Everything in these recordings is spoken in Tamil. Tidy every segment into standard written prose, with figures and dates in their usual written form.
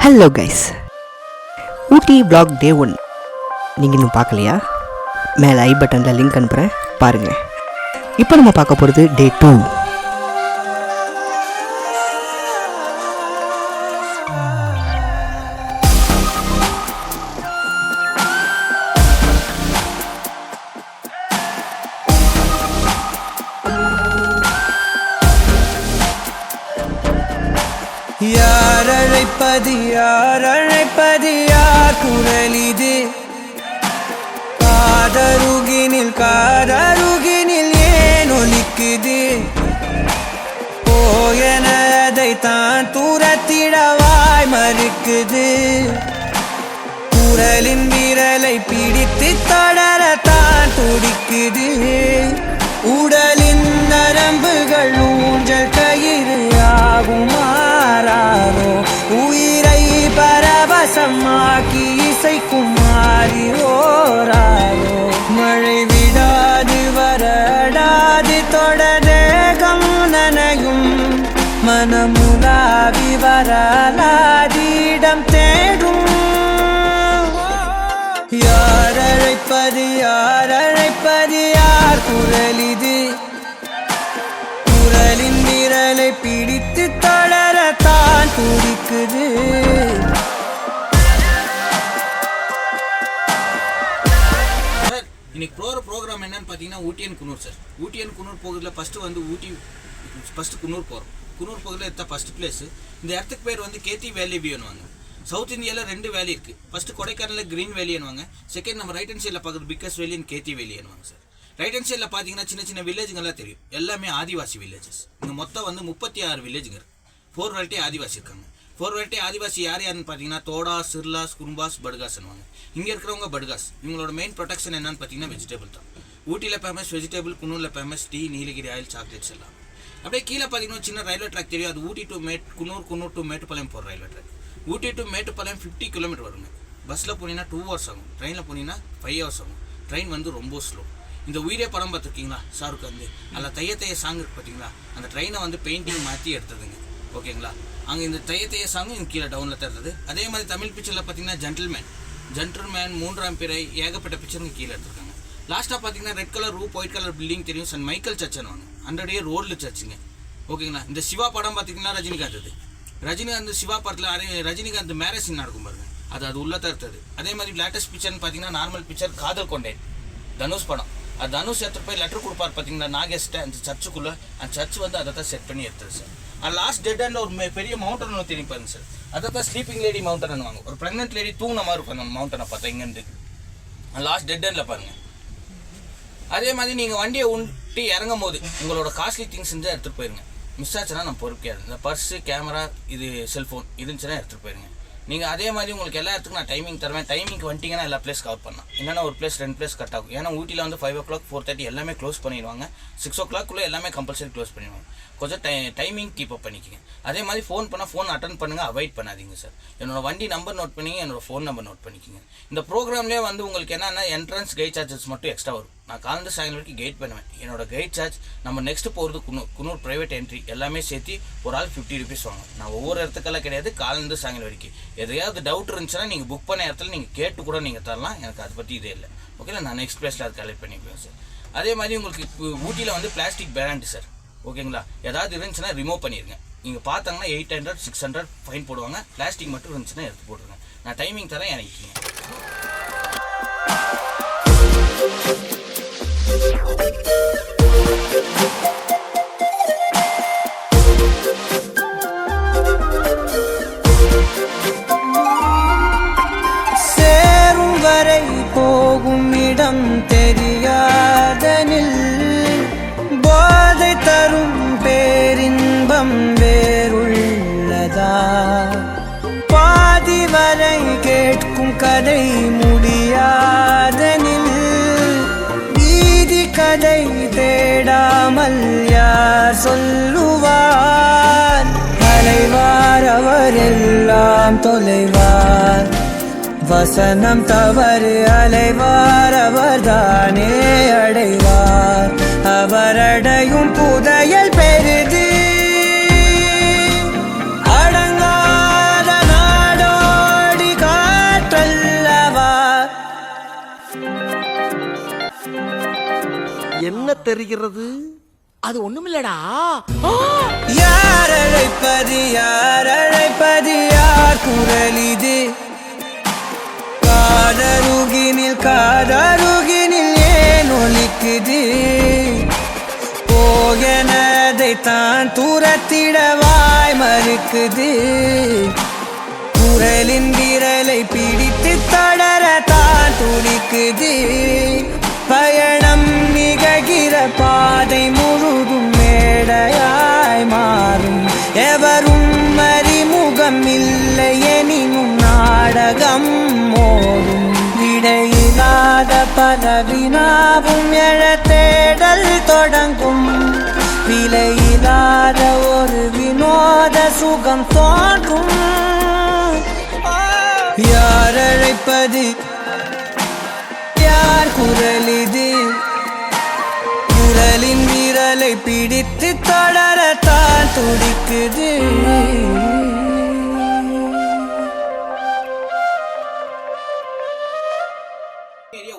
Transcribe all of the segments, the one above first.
ஹலோ கைஸ், ஊட்டி vlog டே 1 நீங்கள் இன்னும் பார்க்கலையா? மேலே ஐ பட்டனில் லிங்க் அனுப்புகிறேன், பாருங்கள். இப்போ நம்ம பார்க்க போகிறது டே 2. யார் அழைப்பது யார் குரலிது? காதருகினில் ஏன் ஒலிக்குது? போயனதை தான் தூரத்திடவாய் மறுக்குது. குரலின் விரலை பிடித்து தொடரத்தான் துடிக்குது. உடலின் நரம்புகள் ஊஞ்சல் கயிறு ஆகுமாறாரோ, உயிரை பரவசமாக்கி இசைக்கும் மாறி ஓராரோ. மழை விடாது வரடாது தொடரேகம் நனையும், மனமுலாவி வரலாதிடம் தேடும். யார் அழைப்பது யார் குரலிது? குரலின் விரலை பிடித்து தளரத்தான் துடிக்குது. சார், இன்னைக்கு ப்ரோக்ராம் என்னன்னு பார்த்தீங்கன்னா Ooty and Coonoor sir. Ooty and Coonoor போகிறதுல ஃபஸ்ட்டு வந்து ஃபஸ்ட்டு குன்னூர் போகிறோம். குன்னூர் போகிறதுல எடுத்தால் ஃபஸ்ட்டு பிளேஸு. இந்த இடத்துக்கு பேர் வந்து கேத்தி வேலி வியூன்னுவாங்க. சவுத் இந்தியாவில் 2 வேலி இருக்குது. ஃபஸ்ட்டு கொடைக்கானலில் க்ரீன் வேலின்னுவாங்க. செகண்ட் நம்ம ரைட் ஹேண்ட் சைடில் பார்க்குறது பிக்கஸ்ட் வேலி அண்ட் கேத்தி வேலின்னுவாங்க சார். ரைட் ஹேண்ட் சைடில் பார்த்தீங்கன்னா சின்ன சின்ன வில்லேஜுங்கெல்லாம் தெரியும். எல்லாமே ஆதிவாசி வில்லேஜஸ். இங்கே மொத்தம் வந்து 36 வில்லேஜுங்க இருக்குது. 4 வெரைட்டி ஆதிவாசி இருக்காங்க. 4 வெரைட்டி ஆதிவாசி யாருன்னு பார்த்தீங்கன்னா தோடா, சிர்லாஸ், குரும்பாஸ், படுகாஸ்னுவாங்க. இங்கே இருக்கிறவங்க படுகாஸ். இவங்களோட மெயின் ப்ரொடெக்ஷன் என்னன்னு பார்த்தீங்கன்னா வெஜிடபிள் தான். ஊட்டியில் ஃபேமஸ் வெஜிடபிள், குன்னூரில் famous tea, Nilgiri oil, chocolates எல்லாம். அப்படியே கீழே பார்த்தீங்கன்னா சின்ன ரயில்வே ட்ராக் தெரியும். அது ஊட்டி டு குன்னூர் டு மேட்டுப்பாளையம் போகிற railway track. Ooty to Mettupalayam 50 kilometre வருங்க. பஸ்ஸில் போனீங்கன்னா 2 hours ஆகும். ட்ரெயினில் போனீங்கன்னா 5 hours ஆகும். ட்ரெயின் வந்து ரொம்ப ஸ்லோ. இந்த உயிரே படம் பார்த்துருக்கீங்களா ஷாருக் வந்து அதில் தைய சாங் இருக்கு பார்த்தீங்களா? அந்த ட்ரெயினை வந்து பெயிண்டிங் மாற்றி எடுத்ததுங்க. ஓகேங்களா? அங்கே இந்த தைய சாங்கும் இங்கே கீழே டவுனில் தருது. அதே மாதிரி தமிழ் பிக்சரில் பார்த்தீங்கன்னா ஜென்டில்மேன் 3ஆம் பிறை ஏகப்பட்ட பிக்சருங்க கீழே எடுத்துருக்காங்க. லாஸ்ட்டாக பார்த்தீங்கன்னா red colour roof, white colour building தெரியும். சென்ட் மைக்கேல் சர்ச்சுன்னு வாங்க. 100 year ஓல்டு சர்ச்சுங்க. ஓகேங்களா? இந்த சிவா படம் பார்த்தீங்கன்னா ரஜினிகாந்த் சிவா படத்தில் ரஜினிகாந்த் மேரேஜ் சீன் நடக்கும் பாருங்க. அது உள்ள தருத்தது. அதே மாதிரி லேட்டஸ்ட் பிக்சர்னு பார்த்தீங்கன்னா நார்மல் பிக்சர் காதல் கொண்டேன் தனுஷ் படம். அது தனுஷ் எடுத்துகிட்டு போய் லெட்டர் கொடுப்பார் பார்த்தீங்கன்னா நாகேஷ்ட அந்த சர்ச்சுக்குள்ளே. அந்த சர்ச் வந்து அதை தான் செட் பண்ணி எடுத்துரு சார். அது லாஸ்ட் டெட் அண்ட் ஒரு பெரிய மவுண்டன் ஒன்று தெரியும் பாருங்க சார். அதை தான் ஸ்லீப்பிங் லேடி மவுண்டன் வாங்க. ஒரு ப்ரெக்னென்ட் லேடி தூங்கின மாதிரி இருக்கும் அந்த மவுண்டனை பார்த்தா இங்கேருந்து. லாஸ்ட் டெட் அண்டில் பாருங்கள். அதே மாதிரி நீங்கள் வண்டியை ஊட்டி இறங்கும் போது உங்களோட காஸ்ட்லி திங்ஸ் இருந்தால் எடுத்துகிட்டு போயிருங்க. மிஸ் ஆச்சுன்னா நம்ம பொறுக்காது. இந்த பர்ஸு, கேமரா, இது செல்ஃபோன் இருந்துச்சுன்னா எடுத்துகிட்டு போயிருங்க. நீங்கள் அதே மாதிரி உங்களுக்கு எல்லா இடத்துக்கும் நான் டைமிங் தருவேன். டைமிங்க்கு வந்துட்டிங்கன்னா எல்லா பிளேஸ் கவர் பண்ணலாம். என்னென்னா ஒரு பிளேஸ் 2 பிளேஸ் கட் ஆகும். ஏன்னா ஊட்டியில் வந்து 5 o'clock 4:30 எல்லாமே க்ளோஸ் பண்ணிடுவாங்க. 6 o'clock எல்லாமே கம்பல்சரி க்ளோஸ் பண்ணிடுவாங்க. கொஞ்சம் டைமிங் கீப் அப் பண்ணிக்கோங்க. அதே மாதிரி ஃபோன் பண்ணால் ஃபோன் அட்டன் பண்ணுங்கள், அவாய்ட் பண்ணாதீங்க சார். என்னோடய வண்டி நம்பர் நோட் பண்ணிங்க, என்னோடய ஃபோன் நம்பர் நோட் பண்ணிக்கோங்க. இந்த ப்ரோக்ராம்லேயே வந்து உங்களுக்கு என்னென்னா என்ட்ரன்ஸ் கைட் சார்ஜஸ் மட்டும் எக்ஸ்ட்ரா வரும். நான் காலையில் சாயங்காலம் வரைக்கும் கைட் பண்ணுவேன். என்னோட கைட் சார்ஜ் நம்ம நெக்ஸ்ட் போகிறது குன்னூர் ப்ரைவேட் என்ட்ரி எல்லாமே சேர்த்து ஒரு ஆள் 50 rupees வாங்க. நான் ஒவ்வொரு இடத்துக்கெல்லாம் கிடையாது, காலையிலேருந்து சாயங்காலம் வரைக்கும். எதையாவது டவுட் இருந்துச்சுன்னா நீங்கள் புக் பண்ண இடத்துல நீங்கள் கேட்டு கூட நீங்கள் தரலாம். எனக்கு அதை பற்றி இதே இல்லை. ஓகேங்களா? நான் நெக்ஸ்ட் பிளேஸில் அது கலெக்ட் பண்ணிக்குவேன் சார். அதே மாதிரி உங்களுக்கு ஊட்டியில் வந்து பிளாஸ்டிக் பேண்ட் சார். ஓகேங்களா? ஏதாவது இருந்துச்சுன்னா ரிமூவ் பண்ணிடுங்க. நீங்கள் பார்த்தாங்கன்னா 800 600 ஃபைன் போடுவாங்க. பிளாஸ்டிக் மட்டும் இருந்துச்சுன்னா எடுத்து போட்டுருங்க. நான் டைமிங் தரேன், இறங்கிக்கிங்க. சேரும் வரை போகும் இடம் தெரியாதனில் போதை தரும் பேரின்பம் வேறுள்ளதா? பாதி வரை கேட்கும் கதை முடியாதனில் வீதி கதை தேடாமல் யார் சொல்லுவார்? அலைவார் அவர் எல்லாம் தொலைவார். வசனம் தவறு அலைவார் அவர்தானே அடைவார். அவரடையும் புதையல் பெரிது. அடங்காத நாடோ தெரிகிறது? அது ஒண்ணுமில்லடா. யார் அழைப்பது யார் அழைப்பது யார் குரல் இது? காதருகினில் ஏன் ஒலிக்குது? போகனதை தான் தூரத்திடவாய் மறுக்குது. குரலின் விரலை பிடித்து தொடர தான் துடிக்குது. பயணம் நிகழ்கிற பாதை முழுதும் மேடையாய் மாறும். எவரும் அறிமுகம் இல்லை எனினும் நாடகம் ஓடும். இடையில்லாத பல வினாவும் எழ தேடல் தொடங்கும். விலையில்லாத ஒரு வினோத சுகம் தோன்றும். யார் அழைப்பது யார் குரல் இது? குரலின் விரலை பிடித்து தொடரத்தான் துடிக்குது.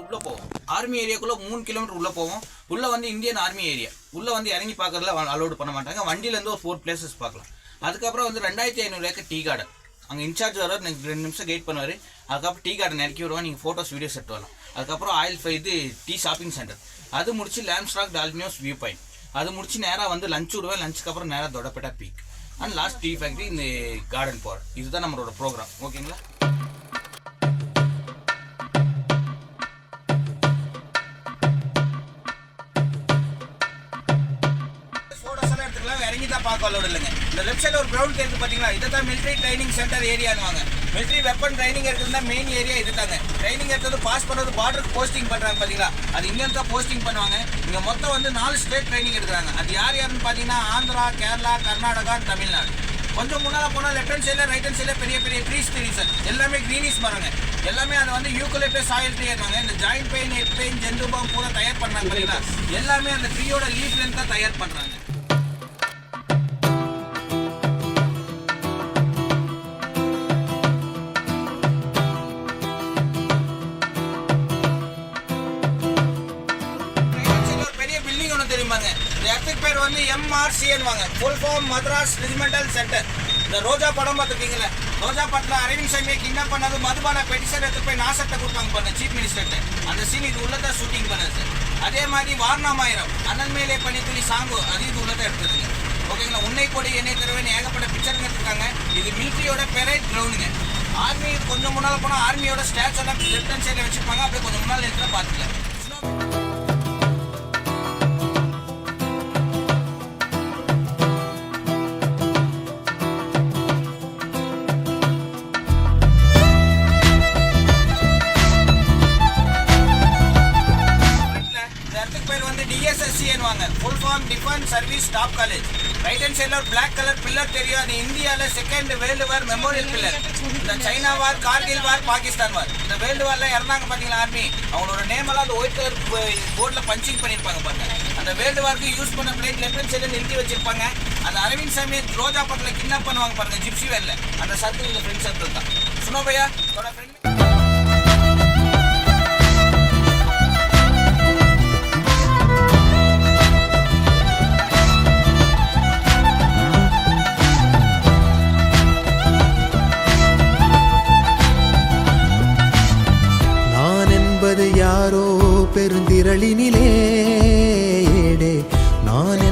உள்ள போவோம். ஆர்மி ஏரியாக்குள்ள 3 கிலோமீட்டர் உள்ள போவோம். உள்ள வந்து இந்தியன் ஆர்மி ஏரியா. உள்ள வந்து இறங்கி பார்க்கறதுல அலோடு பண்ண மாட்டாங்க. வண்டியில இருந்து ஒரு 4 பிளேசஸ் பார்க்கலாம். அதுக்கப்புறம் வந்து 2500 ஏக்கர் டீ கார்டன். அங்கே இன்சார்ஜ் வர 2 நிமிஷம் வெயிட் பண்ணுவார். அதுக்கப்புறம் டீ கார்டன் இறக்கி விடுவோம். நீங்கள் ஃபோட்டோஸ் வீடியோஸ் எடுத்து வரலாம். அதுக்கப்புறம் இது டீ ஷாப்பிங் சென்டர். அது முடிச்சு லேம்ஸ்டாக் டால்மினோஸ் வியூ பாயிண்ட். அது முடிச்சு நேராக வந்து லஞ்ச் விடுவேன். லஞ்சுக்கு அப்புறம் நேராக Doddabetta peak and last tea factory இந்த கார்டன் போகிறேன். இதுதான் நம்மளோட ப்ரோக்ராம். ஓகேங்களா? இறங்கி தான் பார்க்க அலோடு இல்லைங்க. இந்த லெஃப்ட் சைடில் ஒரு கிரவுண்ட் இருக்கு பார்த்தீங்களா? இதை தான் மிலிட்ரி ட்ரைனிங் சென்டர் ஏரியானுவாங்க. மிலிட்ரி வெப்பன் ட்ரைனிங் எடுக்கிறது மெயின் ஏரியா இது தாங்க. ட்ரைனிங் எடுத்தது பாஸ் பண்ணுறது பார்டருக்கு போஸ்டிங் பண்ணுறாங்க பார்த்தீங்களா? அது இங்கேருந்து தான் போஸ்டிங் பண்ணுவாங்க. இங்கே மொத்தம் வந்து 4 ஸ்டேட் ட்ரைனிங் எடுக்கிறாங்க. அது யாருன்னு பார்த்தீங்கன்னா ஆந்திரா, கேரளா, கர்நாடகா, தமிழ்நாடு. கொஞ்சம் முன்னால் போனால் லெஃப்ட் ஹேண்ட் சைடில் ரைட் ஹேண்ட் சைடில் பெரிய பெரிய ட்ரீஸ் தெரியும் சார். எல்லாமே க்ரீனிஷ் மரங்க. எல்லாமே அதை வந்து யூக்கலிப்டஸ் ஆயில் ட்ரீ இருக்காங்க. இந்த ஜாயிண்ட் பெயின், ஹெட் பெயின், ஜென்டுபாம் பூரா தயார் பண்ணுறாங்க பார்த்தீங்களா? எல்லாமே அந்த ட்ரீயோட லீஃப்லேருந்து தான் தயார் பண்ணுறாங்க. பேர் வந்து MRCN வாங்க. Full form Madras regimental centre. இந்த ரோஜா படம் பார்த்துருக்கீங்களா? ரோஜா படத்தில் அரவிந்த் சாமியை கிட்னாப் பண்ணது மதுபான பெட்டிஷன் எடுத்து போய் நாசத்தை கொடுப்பாங்க பண்ண சீஃப் மினிஸ்டர்கிட்ட. அந்த சீன் இது உள்ளதான் ஷூட்டிங் பண்ணது. அதே மாதிரி வாரணமாயிரம் அண்ணன் மேலே பனித்துளி சாங்கு அது இது உள்ளதான் எடுத்துருங்க. ஓகேங்களா? உன்னை கொடி என்னை தருவேன் ஏகப்பட்ட பிக்சருங்க எடுத்துருக்காங்க. இது மிலிட்ரியோட பெரேட் கிரவுண்டுங்க. ஆர்மி கொஞ்சம் முன்னால் போனால் ஆர்மியோட ஸ்டாச்சு எல்லாம் லெஃப்ட் ஹேண்ட் சைடில் வச்சுருப்பாங்க. அப்படியே கொஞ்சம் முன்னால் இருக்கிற பார்த்துக்கலாம். Full form defence service staff college. Right hand சைடில் ஒரு பிளாக் கலர் பில்லர் தெரியும். அது இந்தியாவில் 2nd world war memorial pillar. இந்த China war, Kargil war, Pakistan war, இந்த வேர்ல்டு வாரில் இறந்தாங்க பார்த்தீங்களா ஆர்மி, அவங்களோட நேம் எல்லாம் அந்த ஒயிட் கலர் போர்டில் பஞ்சிங் பண்ணியிருப்பாங்க பாருங்க. அந்த வேர்ல்டு வார்க்கு யூஸ் பண்ண பிளேட் லெஃப்ட் ஹேண்ட் சைடில் நிறுத்தி வச்சிருப்பாங்க. அந்த அரவிந்த் சாமி ரோஜா படத்தில் கிட்னாப் பண்ணுவாங்க பாருங்க ஜிப்சி வேரில். அந்த சர்க்கிள் இந்த ஃப்ரெண்ட் சர்க்கிள் தான். சுனோ பையா ஃப்ரெண்ட். யாரோ பெருந்திரளினிலே நான்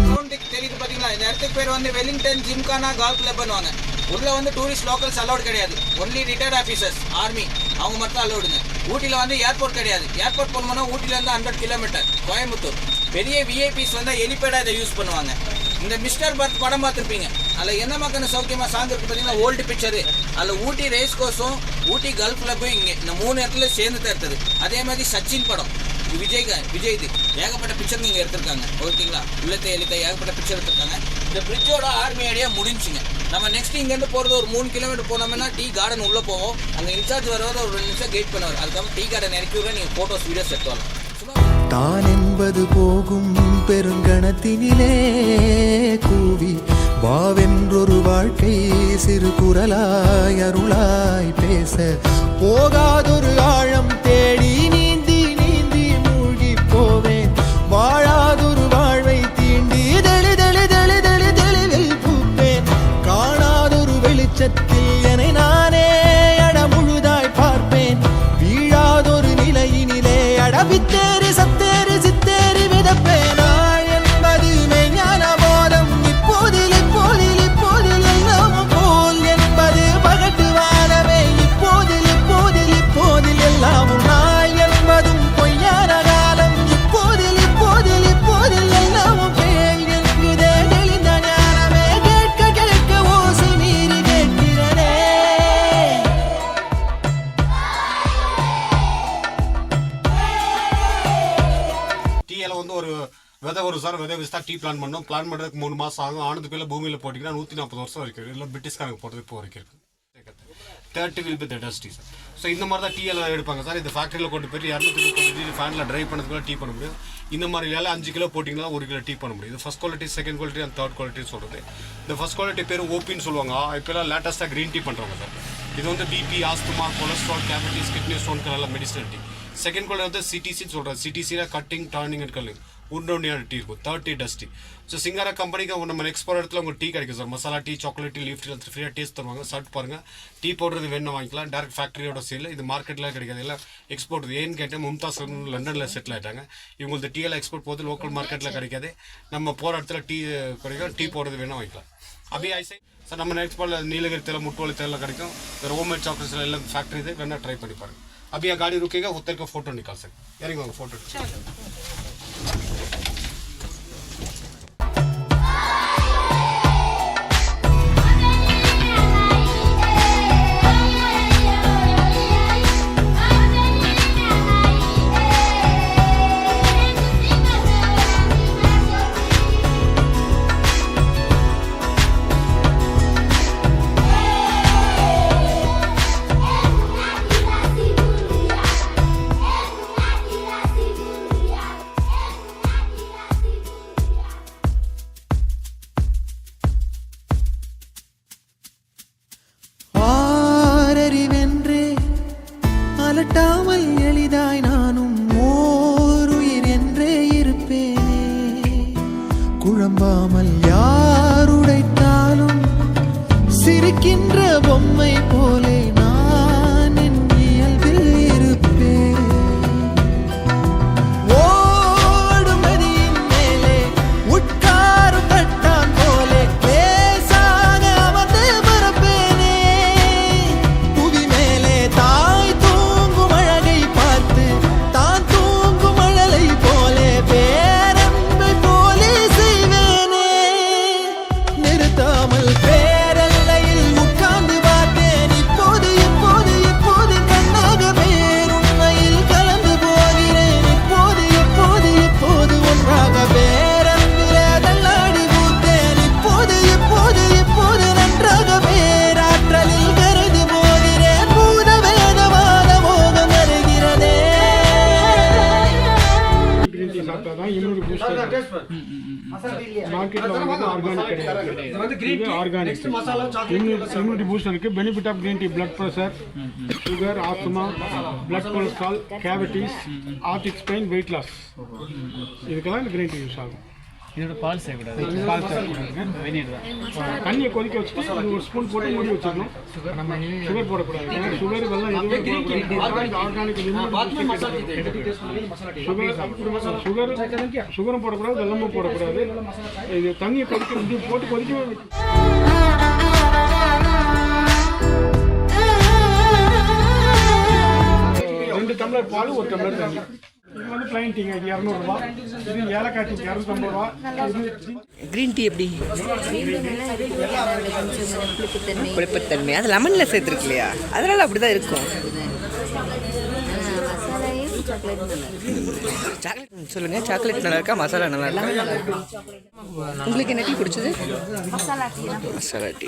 தெரியுது பாத்தீங்களா? இந்த இடத்துக்கு பேர் வந்து வெலிங்டன் ஜிம்கானா கால்ஃப் கிளப் பண்ணுவாங்க. உள்ள வந்து டூரிஸ்ட் லோக்கல்ஸ் அலோட் கிடையாது. ஒன்லி ரிட்டையர்ட் ஆஃபீஸர்ஸ் ஆர்மி அவங்க மட்டும் அலோடுங்க. ஊட்டியில் வந்து ஏர்போர்ட் கிடையாது. ஏர்போர்ட் போகணும்னா ஊட்டிலேருந்து 100 கிலோமீட்டர் கோயம்புத்தூர். பெரிய விஐபிஸ் வந்து எலிபேடாக இதை யூஸ் பண்ணுவாங்க. இந்த மிஸ்டர் பர்த் படம் பார்த்துருப்பீங்க. அதில் என்ன மக்கள் சௌக்கியமாக சாங் இருக்குது பார்த்தீங்கன்னா ஓல்டு பிக்சரு. அதில் ஊட்டி ரேஸ் கோர்ஸும் ஊட்டி கல்ஃப் கிளப்பும் இங்கே இந்த 3 இடத்துல சேர்ந்து எடுத்தது. அதே மாதிரி சச்சின் படம் விஜய் இது ஏகப்பட்ட பிக்சர் இங்கே எடுத்திருக்காங்க. ஓகேங்களா? உள்ளத்தை எழுத்த ஏகப்பட்ட பிக்சர் எடுத்திருக்காங்க. இந்த பிரிட்ஜோட ஆர்மி ஏரியா முடிஞ்சுங்க. நம்ம நெக்ஸ்ட் இங்கேருந்து போகிறது ஒரு 3 கிலோமீட்டர் போனோம்னா டீ கார்டன் உள்ளே போவோம். அங்கே இன்சார்ஜ் வருவார், ஒரு 2 நிமிஷம் வெயிட் பண்ணுவார். அதுக்கப்புறம் டீ கார்டன் இறக்கி விட நீங்கள் ஃபோட்டோஸ் வீடியோஸ் எடுத்து வரலாம். தான் என்பது போகும் பெருங்கணத்தினிலே கூவி வாவென்றொரு வாழ்க்கை சிறு குரலாய் அருளாய் பேச போகாதொரு ஆழம் தேடி நீந்தி நீந்தி மூழ்கி போவேன் வாழாதொரு விதை ஒரு சார் விதை வச்சு தான் டீ பிளான் பண்ணோம். பிளான் பண்ணுறதுக்கு 3 மாதம் ஆகும். ஆனது பேரில் பூமியில் போட்டிங்கன்னா 140 வருஷம் வரைக்கும் இல்லை பிரிட்டிஷ்காரங்க போட்டது இப்போ வரைக்கும் இருக்குது. 30 will be the dusty sir. So இந்த மாதிரி தான் டீ எல்லாம் எடுப்பாங்க சார். இந்த ஃபேக்ட்ரியில் கொண்டு போய்ட்டு 230 ஃபேனில் ட்ரை பண்ணதுக்குள்ள டீ பண்ண முடியும். இந்த மாதிரி இலையில 5 கிலோ போட்டிங்கன்னா 1 கிலோ டீ பண்ண முடியும். இது first quality, second quality and third குவாலிட்டின்னு சொல்கிறது. இந்த ஃபஸ்ட் குவாலிட்டி பேர் ஓபின்னு சொல்லுவாங்க. இப்போலாம் லேட்டஸ்ட்டாக க்ரீன் டீ பண்ணுறாங்க சார். இது வந்து BP, asthma, cholesterol, cavities, kidney ஸ்டோனுக்கு நல்லா மெடிசனல் டீ. செகண்ட் குவாலிட்டி வந்து சிடிசின்னு சொல்கிறாங்க. சிடிசியில் கட்டிங், டர்னிங் அண்ட் கல்லிங் உருண்டோண்டியான டீ இருக்கும். 30 டஸ்டி. ஸோ சிங்காரா கம்பெனிக்கு நம்ம நெக்ஸ்ட் போகிற இடத்துல உங்களுக்கு டீ கிடைக்கும் sir. Masala tea, chocolate tea, leaf tea ஃப்ரீயாக டேஸ்ட் தருவாங்க. சாப்பிட்டு பாருங்கள். டீ பவுடர் வேணும் வாங்கிக்கலாம். டேரக்ட் ஃபேக்ட்ரியோட சேல். இது மார்க்கெட்டில் கிடைக்காது, எல்லாம் எக்ஸ்போர்ட். ஏன்னு கேட்டால் மும்தாஸ் லண்டனில் செட்டில் ஆகிட்டாங்க. இவங்களுக்கு டீ எல்லாம் எக்ஸ்போர்ட் போகுது. லோக்கல் மார்க்கெட்டில் கிடைக்காது. நம்ம போகிற இடத்துல டீ கிடைக்கும். டீ பவுடர் வேணும் வாங்கிக்கலாம். அப்படியே ஐசை சார் நம்ம நெக்ஸ்ட் போல் நீலகிரி தேலை, முட்டுவலி தேலை கிடைக்கும். ஹோம்மேட் சாக்லேட்ஸில் எல்லாம் ஃபேக்ட்ரி இது வேணால் ட்ரை பண்ணி பாருங்கள். அப்படியே गाड़ी रुकेगा उतर का फोटो निकाल सकते. यानी वो फोटो அலட்டாமல் எளிதாய் நானும் ஓருயிர் என்றே இருப்பேனே. குழம்பாமல் யாருடைத்தாலும் சிரிக்கின்ற பொம்மை போலே நான் என் இயல்பில் இருப்பேன். ஓடும் நதியின் மேலே உட்காரும் கட்டான் போலே லேசாக அமர்ந்து பரப்பேனே. புவி மேலே தாய் தூங்கும் அழகை பார்த்து தான் தூங்கும் அழலை போலே பேரன்பை போலே செய்வேனே. நிறுத்தாமல் பேரல்லையில் உட்கார்ந்து பார்த்தேன். இப்போது இப்போது இப்போது கண்ணாக பேருண்மையில் கலந்து போகிறேன். இப்போது இப்போது இப்போது ஒன்றாக பேரன்பிலே தள்ளாடி பூத்தேன். இப்போது இப்போது இப்போது நன்றாக பேராற்றலில் கருது போகிறேன். பூத வேதவாத மோகம் வருகிறதே. கிரீன் டீ சாப்பிட்டா தான் இம்யூனிட்டி பூஸ்டர். மார்க்கெட்டில் வந்து ஆர்கானிக் கிடையாது. இது ஆர்கானிக் இம்யூனிட்டி பூஸ்டருக்கு benefit of green tea blood pressure, sugar, asthma, blood cholesterol, cavities, arthritic pain, weight loss, இதுக்கெல்லாம் இந்த கிரீன் டீ யூஸ் ஆகும். இதோட பால் செய்யக்கூடாது. பால் சேர்க்கக்கூடாதுங்க. வெந்நீர் தான். தண்ணியை கொதிக்க வச்சுட்டு ஒரு ஸ்பூன் போட்டு மூடி வச்சிடணும். சுகர் போடக்கூடாது. சுகர் வெள்ளம் எதுவுமே போடக்கூடாது. ஆர்கானிக் சுகரும் போடக்கூடாது, வெள்ளமும் போடக்கூடாது. இது தண்ணியை கொதிக்க போட்டு கொதிக்க 2 டம்ளர் பால், 1 டம்ளர் தண்ணி. இது வந்து பிளைன் டீங்க. இது 200 ரூபா. இது ஏலக்காய் டீ 250 ரூபா. க்ரீன் டீ எப்படி புளிப்புத்தன்மை அது லெமனில் சேர்த்துருக்கு இல்லையா, அதனால அப்படி தான் இருக்கும். சாக்லேட் சொல்லுங்கள். சாக்லேட் நல்லா இருக்கா, மசாலா நல்லா இருக்கா? உங்களுக்கு என்ன டீ பிடிச்சது? மசாலா டீ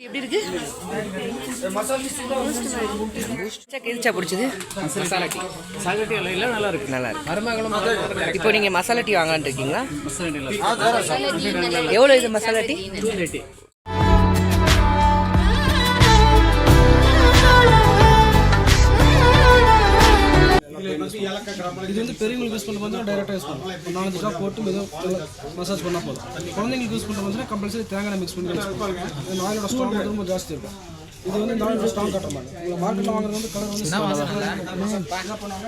எப்படி இருக்கு? எதுச்சா பிடிச்சது? மசாலா டீ. மசாலா டீ எல்லாம் நல்லா இருக்கு. நல்லா இருக்கு. இப்போ நீங்கள் மசாலா டீ வாங்கலான்னு இருக்கீங்களா? மசாலா டீ எவ்வளோ இது மசாலா டீ? 280. இது வந்து பெரியவங்களுக்கு யூஸ் பண்ண வந்து டைரெக்டாக யூஸ் பண்ணலாம். 4-5 ட்ராப் போட்டு மெதுவாக மசாஜ் பண்ணால் போதும். குழந்தைங்களுக்கு யூஸ் பண்ண வந்து கம்பல்சரி தேங்காய் மிக்ஸ் பண்ணி யூஸ் பண்ணுவாங்க. இந்த ஆயிலோட ஸ்ட்ராங் வந்து ரொம்ப ஜாஸ்தி இருக்கும். இது வந்து இந்த ஆயிலோட ஸ்ட்ராங் காட்ட மாட்டேன். உங்களை மார்க்கெட்டில் வாங்குறது வந்து கலர் வந்து என்ன பண்ணுவாங்க.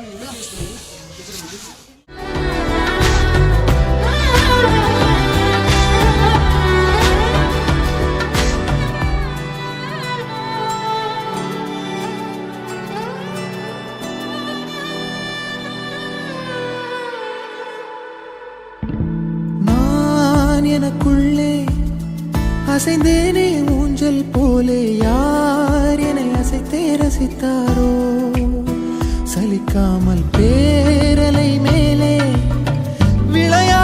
எனக்குள்ளே அசைந்தேனே ஊஞ்சல் போலே, யார் என்னை அசைத்தே ரசித்தாரோ. சலிக்காமல் பேரலை மேலே விளையா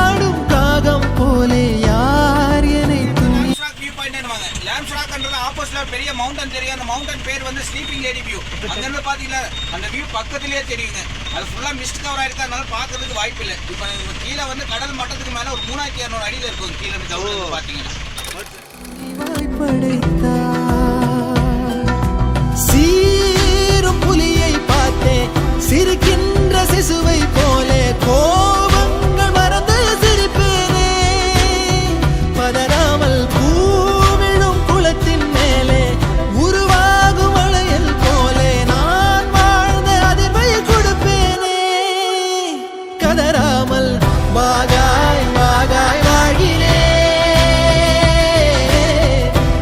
பெரிய மவுண்டன் தெரியும். அந்த மவுண்டன் பேர் வந்து ஸ்லீப்பிங் லேடி வியூ. அங்கிருந்து பாத்தீங்களா அந்த வியூ பக்கத்திலேயே தெரியுங்க. அது ஃபுல்லா மிஸ்ட் கவர் ஆயிருக்கு, அதனால பாக்குறதுக்கு வாய்ப்பு இல்லை. இப்போ கீழே வந்து கடல் மட்டத்துக்கு மேல ஒரு 3200 அடியில இருக்கும் கீழே இருந்து பாத்தீங்கன்னா. சீரும் புலியை பார்த்தே சிரிக்கின்ற சிசுவை போலே கோபங்கள் மறந்து சிரிப்பேனே. பதறாமல் பூவிழும் குளத்தின் மேலே உருவாகும் மழையல் போலே நான் வாழ்ந்த அதிர்வை கொடுப்பேனே. கதறாமல் வாகாய் வாகாய் வாழ்கிறேன்.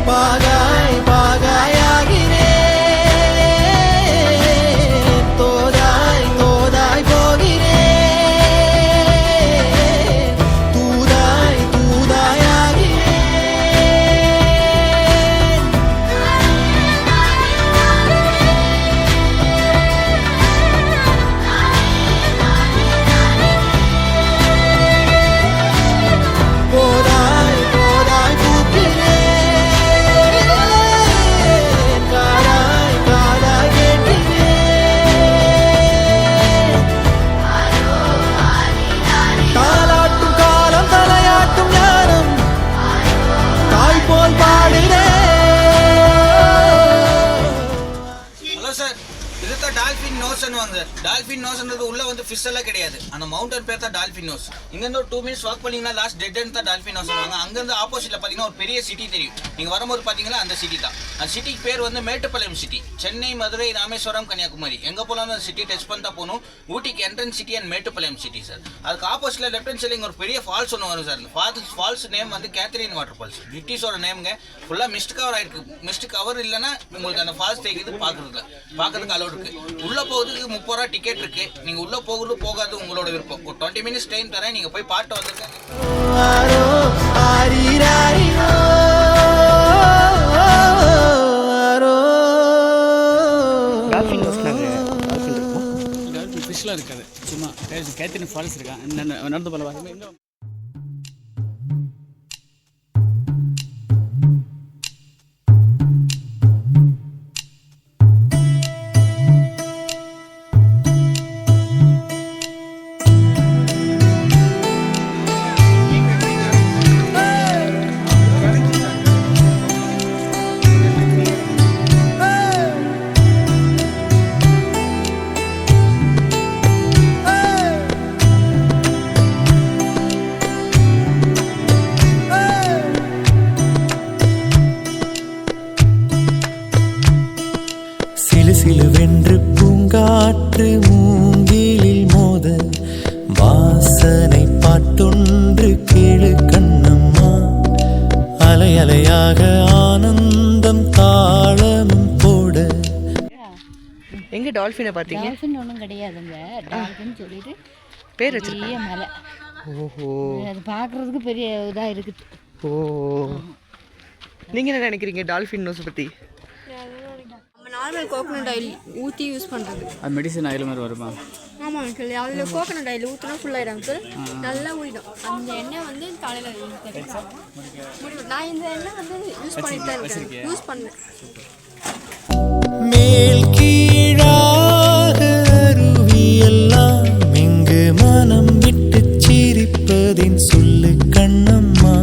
பாகாய் பாகாய் ஆகிறேன். தோதாய் தோதாய் போகிறேன். தூதாய் தூதாய் ஆகிறேன். போதாய் போதாய் பூக்கிறேன். காதாய் காதாய் கேட்கிறேன். தாலாட்டும் காலம் தலையாட்டும் ஞானம் தாய் போல் பாடினேன். ஹலோ சார், இதுதான் டால்ஃபின் நோஸ்ன்னு வாங்க சார். டால்ஃபின் நோஸ்ன்றது உள்ள வந்து ஃபிஷ் எல்லாம் கிடையாது. அந்த மவுண்டன் பேர் தான் டால்ஃபின் நோஸ். இங்கேருந்து ஒரு 2 minutes வாக் பண்ணீங்கன்னா லாஸ்ட் டெட் எண்ட் தான் டால்ஃபின் நோஸ் வாங்க. அங்கேருந்து ஆப்போசிட்ல பார்த்தீங்கன்னா ஒரு பெரிய சிட்டி தெரியும். நீங்க வரும்போது பார்த்தீங்கன்னா அந்த சிட்டி தான். அந்த சிட்டிக்கு பேர் வந்து மேட்டுப்பாளையம் சிட்டி. சென்னை, மதுரை, ராமேஸ்வரம், கன்னியாகுமரி எங்க போனாலும் அந்த சிட்டி டச் பண்ணி தான் போகணும். ஊட்டிக்கு entrance city and Mettupalayam city sir. அதுக்கு ஆப்போசிட்ல லெஃப்ட் ஹேண்ட் சைடில் ஒரு பெரிய ஃபால்ஸ் ஒன்று வரும் சார். அந்த ஃபால்ஸ் நேம் வந்து கேத்ரின் வாட்டர் ஃபால்ஸ். பிரிட்டிஷோட நேம்ங்க. ஃபுல்லா மிஸ்ட் கவர் ஆயிருக்கு. மிஸ்ட் கவர் இல்லைன்னா உங்களுக்கு அந்த ஃபால்ஸ் தெரியுது பார்க்கறதுக்கு அலோடு இருக்கு. உள்ள போகிறதுக்கு 30 ரூபா டிக்கெட் இருக்கு. நீங்க உள்ள போகிறது போகாது உங்களோட விருப்பம். ஒரு 20 minutes டைம் தரேன், நீங்க போய் பாட்டு வந்துருக்காங்க. ஆரோ ஆரிராரிரோ ஆரோ. டால்ஃபின் நோஸ்னாங்க டால்ஃபின் இருக்கும். ஃபிஷ்லாம் இருக்காது, சும்மா கேத்ரின் ஃபால்ஸ் இருக்கா நடந்து போல பாருங்க. சிலுவென்று பூங்காற்று மூங்கிலில் மோத வாசனை பாட்டொன்று கேளு கண்ணம்மா. அலை அலையாக ஆனந்தம் தாளமும் போட. எங்க டால்ஃபினை பார்த்தீங்க? டால்ஃபின் ஒன்றும் கிடையாதுங்க. டால்ஃபின் சொல்லிட்டு பேர் பெரிய வச்சிருக்காங்க. மலை. ஓஹோ. அது பார்க்குறதுக்கு பெரிய இதாக இருக்குது. ஓ, நீங்க என்ன நினைக்கிறீங்க டால்ஃபின் நோஸ் பத்தி? நம்ம நார்மல் கோகனட் ஆயில் ஊற்றி யூஸ் பண்ணுறது. அது மெடிசன் ஆயில் மாதிரி வருமா? ஆமாம் அங்கிள், அதில் கோகனட் ஆயில் ஊற்றினா ஃபுல்லாகிடும் அங்கிள். நல்லா ஊறிடும். அந்த எண்ணெய் வந்து காலையில் முடியும். நான் இந்த எண்ணெய் வந்து யூஸ் பண்ணிட்டு தான் இருக்கேன். யூஸ் பண்ணேன். மேல் கீழாக அருவியெல்லாம் இங்கு மனம் விட்டு சிரிப்பதின் சொல்லு கண்ணம்மா.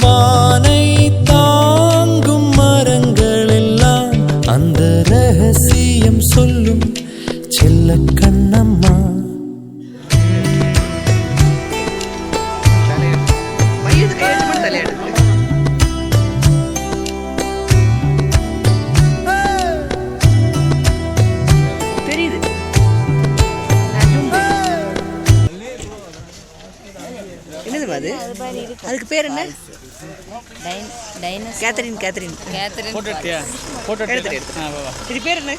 வானை தாங்கும் மரங்கள் எல்லாம் அந்த ரகசியம் சொல்லும் செல்ல கண்ணம்மா. மையத்துக்கு ஏற்ற மாதிரி தலையாடுது. தெரியுது. என்னது அது? அதுக்கு பேர் என்ன? கேத்ரின். ஃபோட்டோ எடுத்தியா? ஃபோட்டோ எடுத்து. இது பேர் என்ன?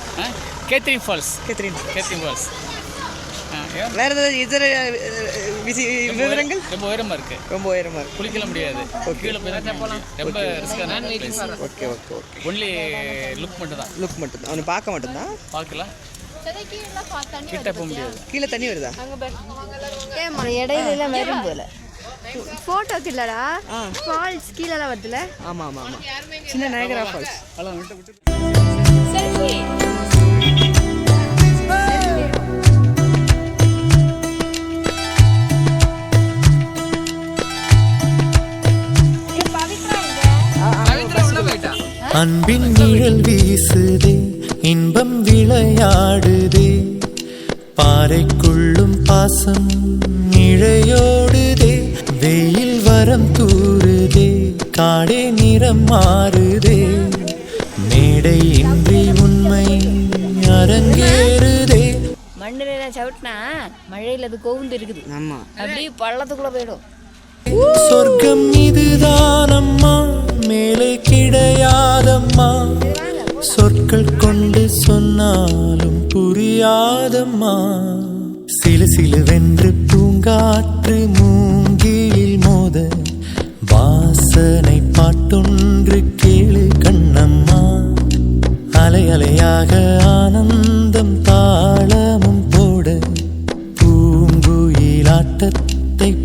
Catherine Falls. Catherine Falls. வேற ஏதாவது இதர விவரங்கள்? ரொம்ப உயரமாக இருக்கு. ரொம்ப உயரமா இருக்கு. குளிக்கலாம் முடியாது. கீழே போய் ரொம்ப ரிஸ்கான place. Okay okay okay. Only look மட்டும் தான். லுக் மட்டும் அவனை பார்க்க மட்டும்தான் பார்க்கலாம், கிட்ட போக முடியாது. கீழே தண்ணி வருதா? இடையில எல்லாம் வரும் போல. ஃபோட்டோக்கு இல்லடா ஃபால்ஸ் கீழெல்லாம் வருதுல. ஆமாம் ஆமாம் ஆமாம், சின்ன நயகரா ஃபால்ஸ். செல்ஃபி அன்பின் நிழல் வீசுதே, இன்பம் விளையாடுதே, பாறைக்குள்ளும் பாசம் இழையோடுதே, வெயில் வரம் தூறுதே, காடே நிறம் மாறுதே, மேடை இன்றி உண்மை அரங்கேறுதே. மண்ணில சவிட்டினா மழையில் அது கோவுந்து இருக்குது. ஆமாம், அப்படியே பள்ளத்துக்குள்ளே போயிடும். சொர்க்கம் இதுதானம்மா, மேலே கிடையாதம்மா, சொற்கள் கொண்டு சொன்னாலும் புரியாதம்மா, சிலு சிலுவென்று பூங்காற்று மூங்கிலில் மோத, வாசனை பாட்டொன்று கேளு கண்ணம்மா, அலை அலையாக ஆனந்தம் தாளமும் போட, பூங்குயிலாட்டத்தை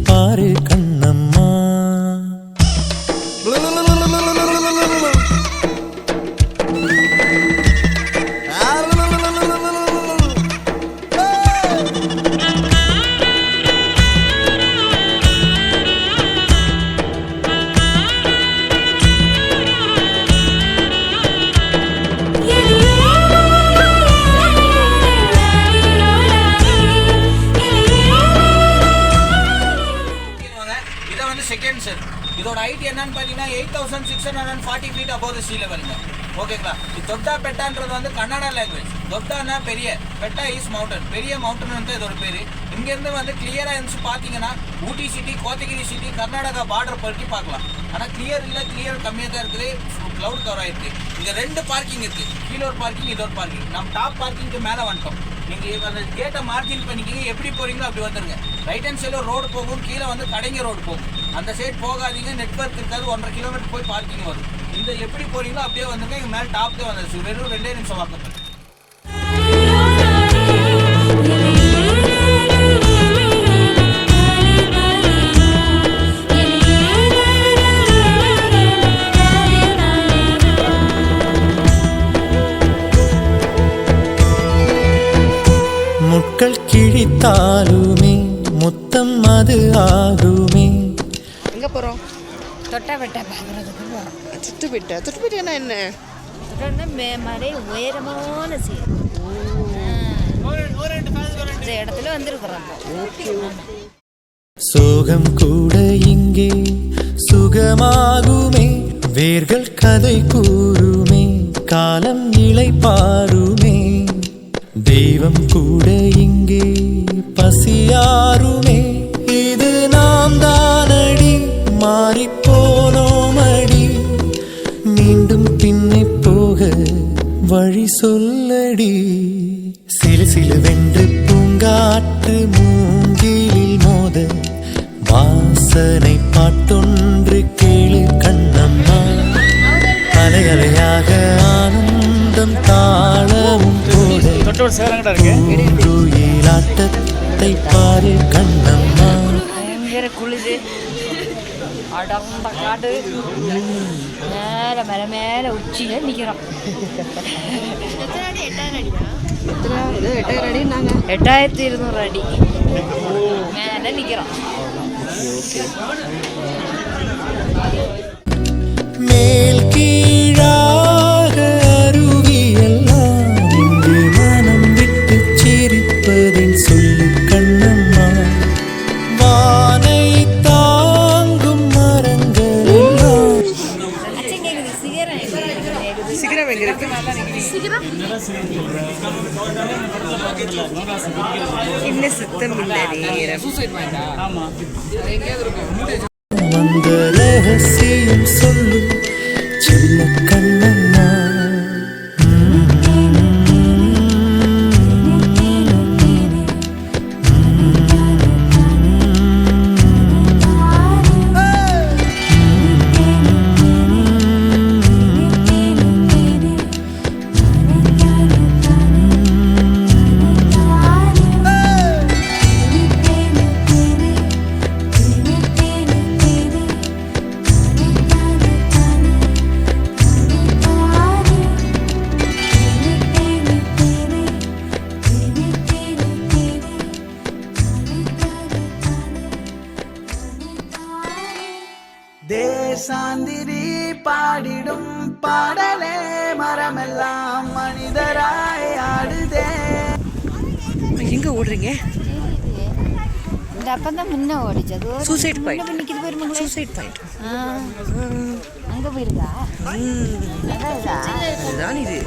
பாரு கண்ணம்மா. செகண்ட் சார், இதோட ஹைட் என்னன்னு பார்த்தீங்கன்னா 8640 feet above the sea level. ஓகேங்களா? இது தொட்டா பெட்டான்றது வந்து கன்னடா லாங்குவேஜ். தொட்டானா பெரிய, பெட்டா இஸ் மவுண்டன், பெரிய மவுண்டன் வந்து இதோட பேர். இங்கேருந்து வந்து கிளியராக இருந்துச்சு பார்த்தீங்கன்னா Ooty city, Kotagiri city, Karnataka border பற்றி பார்க்கலாம். ஆனால் கிளியர் இல்லை, கிளியர் கம்மியாக தான் இருக்குது, க்ளவுட் கவர் ஆகிருக்கு. இங்கே 2 பார்க்கிங் இருக்குது, கீழே ஒரு பார்க்கிங், இதோட பார்க்கிங். நம்ம டாப் பார்க்கிங்க்கு மேலே வந்துட்டோம். நீங்கள் அந்த கேட்டை மார்ஜின் பண்ணிக்கிங்க, எப்படி போகிறீங்களோ அப்படி வந்துடுங்க. ரைட் ஹேண்ட் சைடில் ரோடு போகும், கீழே வந்து கடைங்க ரோடு போகும். அந்த சைடு போகாதீங்க, நெட்வொர்க் இருக்காது, 1.5 கிலோமீட்டர் போய் பார்க்கிங் வரும். இந்த எப்படி போகிறீங்களோ அப்படியே வந்துருங்க. எங்கள் மேலே டாப்லேயே வந்துருச்சு, வெறும் 2 நிமிஷம் வாக்கத்தில். முட்கள் கிழித்தாலுமே முத்தம் அது ஆகுமே. எங்கே போகிறோம்? தொட்டா வெட்டா பார்க்குறதுக்கு போகிறோம். தொட்டுப்பிட்டா என்ன? தொட்டா மலை உயரமான சீர் இந்த இடத்துல வந்திருக்கிறோம். சோகம் கூட இங்கே சுகமாகுமே, வேர்கள் கதை கூறுமே, காலம் இலை பாருமே, தெய்வம் கூட இங்கே பசியாருமே, இது நாம் தானடி மாறிப்போனோமடி, மீண்டும் பின்னே போக வழி சொல்லடி, சிலு சிலுவென்று பூங்காற்று மூங்கிலில் மோத, வாசனை பாட்டொன்று கேளு கண்ணம்மா, அலை அலையாக ஆனந்தம் தாளமும் போட, பூங்குயிலாட்டத்தை பாரு கண்ணம்மா. பயங்கர குளிது, அடர்ந்த காடு, மேலே மேலே மேலே உச்சியில் நிற்கிறோம். 8200 அடி மேலே நிற்கிறோம். மேல் கீழாக அருவியெல்லாம் இங்கு மனம் விட்டு சிரிப்பதின் சொல்லு கண்ணம்மா, வானை தாங்கும் மரங்கள் எல்லாம். சிகரம் எங்கே இருக்கு? என்ன சுத்தம் இல்லை நேரம். அந்த ரகசியம் சொல்லு செல்ல கண்ணம்மா. தேசாந்திரி பாடிடும் பாடலே மரமெல்லாம் மனிதராய் ஆடுதே. எங்கே ஓடுறீங்க? இந்த அப்பந்தான் முன்ன ஓடிச்சு அது சூசைட் பாயிண்ட். நிற்கிது போயிருமாங்களே. Suicide point. அங்கே போயிருக்கா? அதுதான் இது.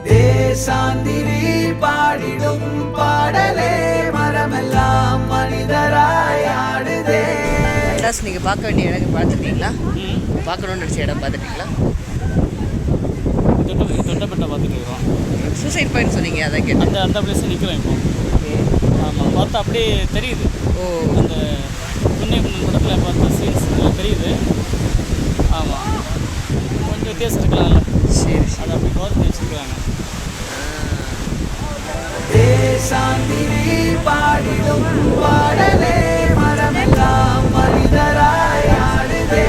தேசாந்திரி பாடிடும் பாடலே மரமெல்லாம் மனிதராய் ஆடுதே. மெட்ராஸ் நீங்கள் பார்க்க வேண்டிய இடம் பார்த்துட்டீங்களா? பார்க்கணுன்னு நினச்ச இடம் பார்த்துட்டீங்களா? தொட்டப்பட்ட பார்த்துட்டு இருக்கிறோம். சூசைட் பாயிண்ட் சொன்னீங்க, அதை கேட்டு அந்த பிளேஸில் நிற்கிறோம் இப்போ. ஆமாம், பார்த்தா அப்படியே தெரியுது. அந்த துணை படத்தில் பார்த்த சீன்ஸ் தெரியுது. ஆமாம், கொஞ்சம் வித்தியாசம் இருக்கலாம்ல. சரி, அதை அப்படி பார்த்து வச்சுருக்காங்க. தேசாந்திரி பாடிடும் பாடலே மரமெல்லாம் மனிதராய் ஆடுதே.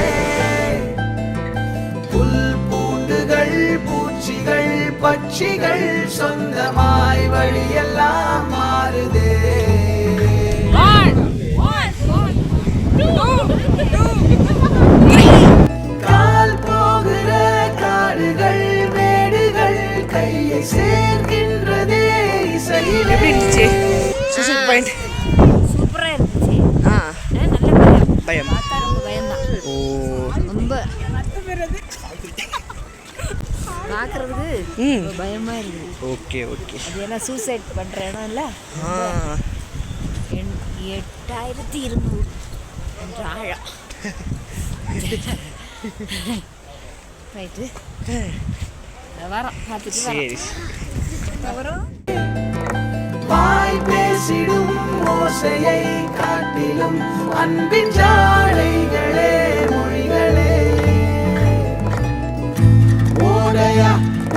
புல் பூண்டுகள் பூச்சிகள் பட்சிகள் சொந்தமாய் வழியெல்லாம் மாறுதே. கால் போகிற காடுகள் மேடுகள் கையை சேர்க்கின்றதே இசையிலே. எப்படி இருந்துச்சு சூசைட் பாயிண்ட்? சூப்பராக இருந்துச்சு. நல்ல பயம். பார்த்தா ரொம்ப பயம்தான். ரொம்ப பார்க்குறதுக்கு பயமாக இருக்குது. Okay okay. அது எல்லாம் சூசைட் பண்ணுற இடம் இல்லை. 8200 என்ற ஆழம். ரைட்டு வரோம், பார்த்துட்டு சரி. வரோம். வாய் பேசிடும் ஓசையை காட்டிலும் அன்பின் ஜாடைகளே மொழிகளே. ஓடையா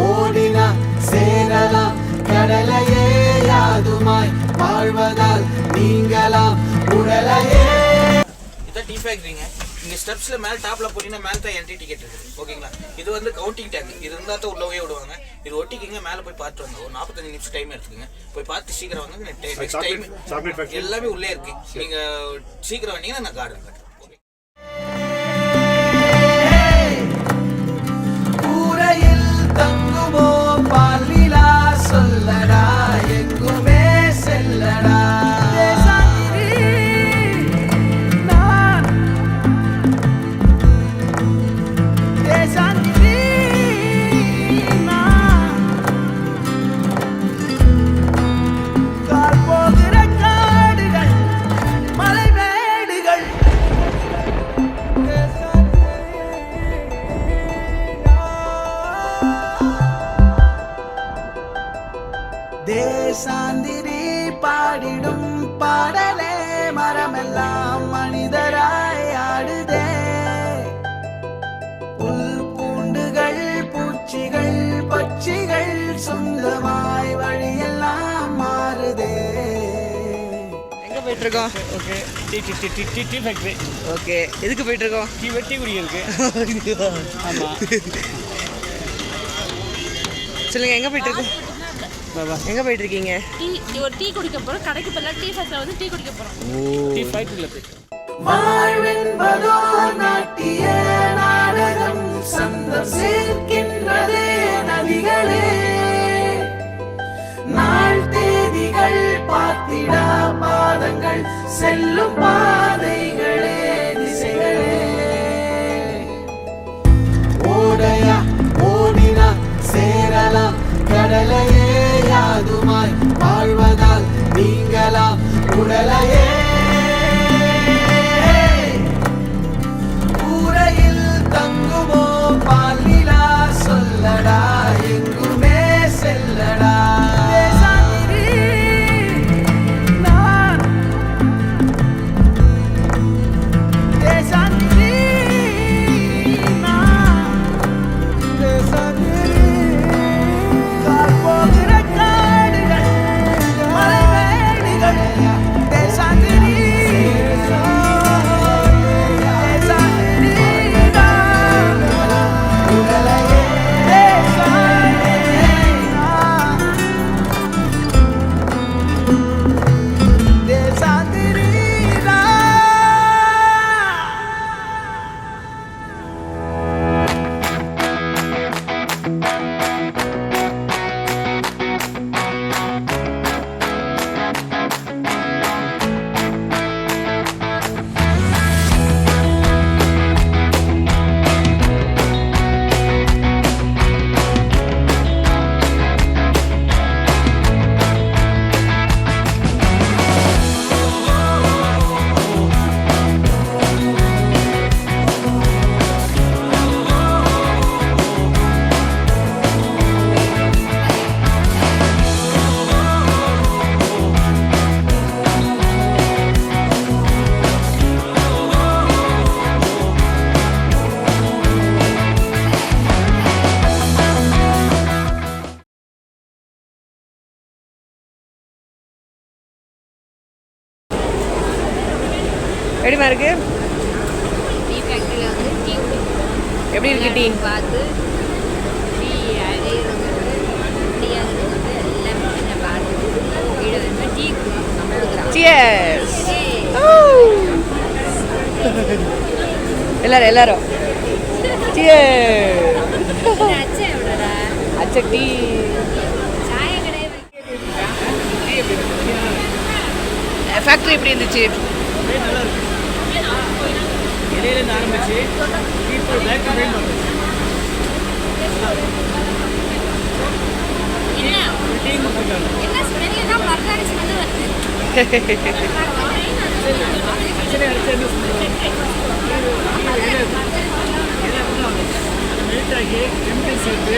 ஓடினா சேரலாம் கடலையே யாதுமாய் வாழ்வதால் நீங்களாம் உடலையே. இதான் டீ ஃபேக்ட்ரிங்க. இங்கே ஸ்டெப்ஸில் மேலே டாப்பில் போனீங்கன்னா மேலே தான் என்ட்ரி டிக்கெட் இருக்குது. ஓகேங்களா? இது வந்து கவுண்டிங் டேங்க். இது இருந்தால் தான் உள்ளவே விடுவாங்க. இது ஒட்டிக்கிங்க, மேலே போய் பார்த்து வாங்க. ஒரு 45 நிமிஷம் டைம் எடுத்துக்கோங்க. போய் பார்த்து சீக்கிரம் வாங்க. நெக்ஸ்ட் டைம் எல்லாமே உள்ளே இருக்கு. நீங்கள் சீக்கிரம் வந்தீங்கன்னா நான் கார்டு கட்டுறேன். கூரையில் தங்குமோ பாலிலா சொல்லடா எங்குமே செல்லடா. தேசாந்திரி பாடிடும் பாடலே மரமெல்லாம் மனிதராய் ஆடுதே. புல் பூண்டுகள் பூச்சிகள் பட்சிகள் சொந்தமாய் வழியெல்லாம் மாறுதே. எங்கே போயிட்டுருக்கோம்? Okay, tea factory. ஓகே, எதுக்கு போயிட்டுருக்கோம்? டீ வெட்டி குடிக்கிறதுக்கு. ஆமாம். சொல்லுங்கள், எங்கே போயிட்டுருக்கோம்? எங்கே போயிட்டு இருக்கீங்க? ஒரு டீ குடிக்க போகிறோம். கடைக்கு போகலாம். டீ ஃபேக்டரியில் வந்து டீ குடிக்க போகிறோம். டீ ஃபேக்ட்ரியில் போயிட்டு வாழ்வென்பதோ நாட்டிய நாடகம் சந்தம் சேர்க்கின்றதே நதிகளே. நாள் தேதிகள் பார்த்திடா பாதங்கள் செல்லும் பாதைகளே திசைகளே. ஓடையா ஓடினா சேரலாம் கடலையே யாதுமாய் வாழ்வதால் நீங்களாம் உடலையே. கூரையில் தங்குமோ பாலிலா சொல்லடா எங்குமே செல்லடா. எப்படி இருக்கு டீ? பார்த்து டீ அடையிறது முடியாதது வந்து எல்லாமே கொஞ்சம் பார்த்து வீடு வந்து டீ கொடுக்குறோம். சியர்ஸ். எல்லாரும் சியர்ஸ். அச்சா எவ்வளோடா அச்சா டீ. சாய கடையை ஃபேக்ட்ரி எப்படி இருந்துச்சு? இடையிலேருந்து ஆரம்பிச்சு இப்போ பேக் டு மெயின் பண்ணுறது. என்ன ஸ்மெல்லுனா மர்காரி ஸ்மெல் வருது. மெல்ட் ஆகி கெமிக்கல் சேர்த்து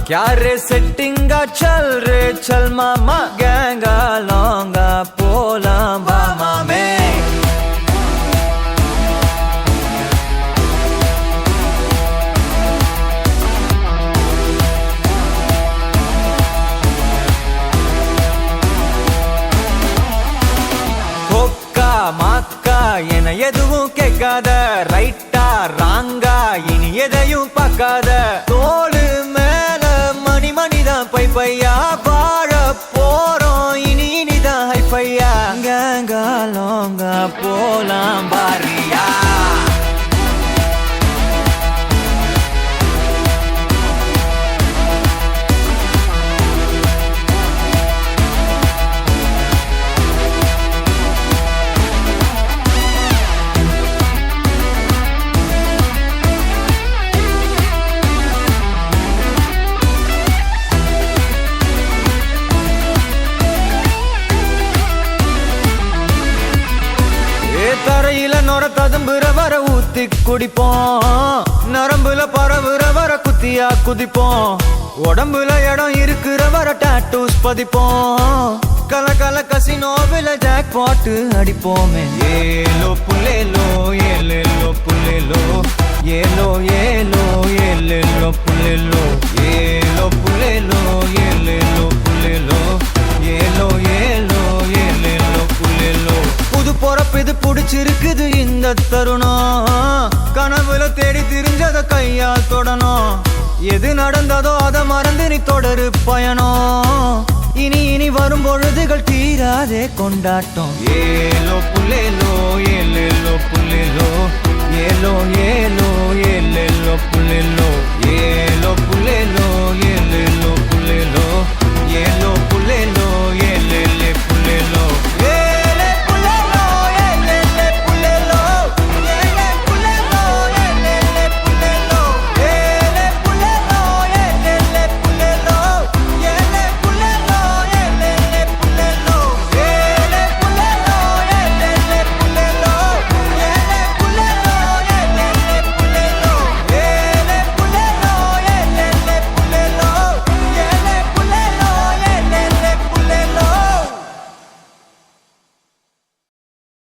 क्या रे सेटिंगा चल रे चल मामा गैंगा लौंगा पोला बामा में மாக்கா என எதுவும் கேட்காத ரைட்டா ராங்கா இனி எதையும் பார்க்காத தோடு மேல மணி மணிதான் பை பையா வாழ போறோம் இனி இனிதான் ஹைஃபையா கேங்கா லோங்கா போலாம் பாரியா தரையில நொர ததும்புற வர ஊத்தி குடிப்போம் நரம்புல பரவுற வர குத்தியா குதிப்போம் உடம்புல இடம் இருக்கிற வர டாட்டூஸ் பதிப்போம் கல கல கசினோவில ஜாக் பாட்டு அடிப்போமே ஏலோ புல்லேலோ ஏலேலோ புல்லேலோ ஏலோ ஏலோ ஏலேலோ புல்லேலோ ஏலோ புல்லேலோ ஏலேலோ புல்லேலோ ஏலோ ஏலோ ஏலேலோ புல்லேலோ புது பொறப்பு இது புடிச்சிருக்குது இந்த தருணம் கனவுல தேடி திரிஞ்சத கையால் தொடணும் எது நடந்ததோ அதை மறந்து நீ தொடரு பயணம் இனி இனி வரும் பொழுதுகள் தீராதே கொண்டாட்டம் ஏலோ புல்லேலோ ஏலேலோ புல்லேலோ ஏலோ ஏலோ ஏலேலோ புல்லேலோ ஏலோ